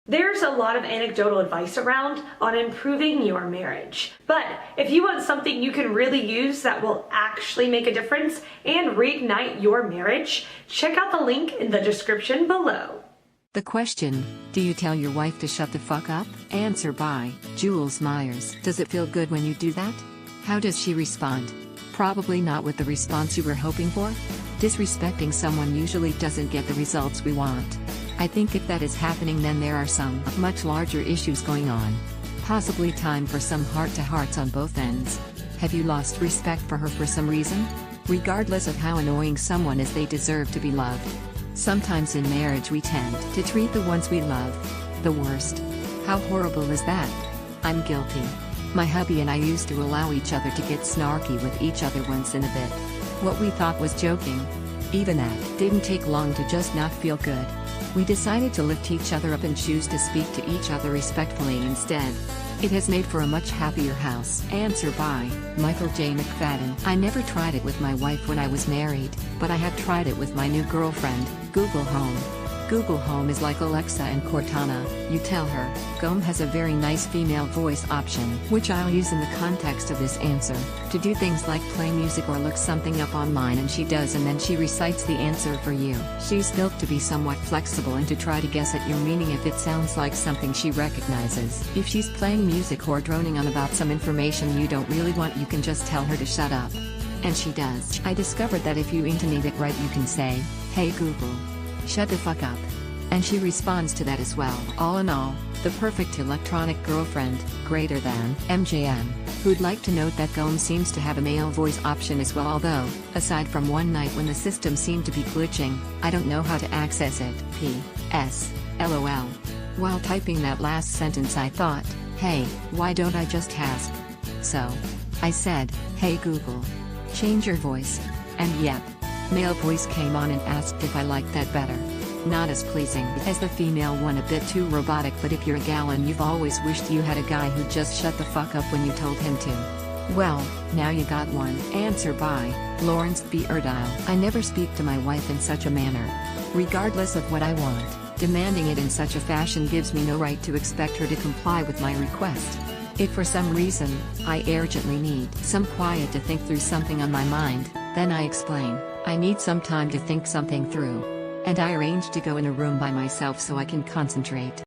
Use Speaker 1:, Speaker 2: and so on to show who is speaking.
Speaker 1: There's a lot of anecdotal advice around on improving your marriage. But if you want something you can really use that will actually make a difference and reignite your marriage, check out the link in the description below.
Speaker 2: The question, do you tell your wife to shut the fuck up? Answer by Jules Myers. Does it feel good when you do that? How does she respond? Probably not with the response you were hoping for. Disrespecting someone usually doesn't get the results we want. I think if that is happening, then there are some much larger issues going on. Possibly time for some heart-to-hearts on both ends. Have you lost respect for her for some reason? Regardless of how annoying someone is, they deserve to be loved. Sometimes in marriage we tend to treat the ones we love the worst. How horrible is that? I'm guilty. My hubby and I used to allow each other to get snarky with each other once in a bit. What we thought was joking. Even that didn't take long to just not feel good. We decided to lift each other up and choose to speak to each other respectfully instead. It has made for a much happier house. Answer by Michael J. McFadden. I never tried it with my wife when I was married, but I have tried it with my new girlfriend, Google Home. Google Home is like Alexa and Cortana. You tell her, Gome has a very nice female voice option, which I'll use in the context of this answer, to do things like play music or look something up online, and she does, and then she recites the answer for you. She's built to be somewhat flexible and to try to guess at your meaning if it sounds like something she recognizes. If she's playing music or droning on about some information you don't really want, you can just tell her to shut up. And she does. I discovered that if you intonate it right, you can say, "Hey Google, shut the fuck up." And she responds to that as well. All in all, the perfect electronic girlfriend, greater than MJM. Who'd like to note that Gome seems to have a male voice option as well, although, aside from one night when the system seemed to be glitching, I don't know how to access it. P.S. LOL. While typing that last sentence I thought, hey, why don't I just ask? So I said, "Hey Google, change your voice." And yep, male voice came on and asked if I liked that better. Not as pleasing as the female one, a bit too robotic, but if you're a gal and you've always wished you had a guy who just shut the fuck up when you told him to, well, now you got one. Answer by Lawrence B. Erdile. I never speak to my wife in such a manner. Regardless of what I want, demanding it in such a fashion gives me no right to expect her to comply with my request. If for some reason, I urgently need some quiet to think through something on my mind, then I explain, I need some time to think something through. And I arrange to go in a room by myself so I can concentrate.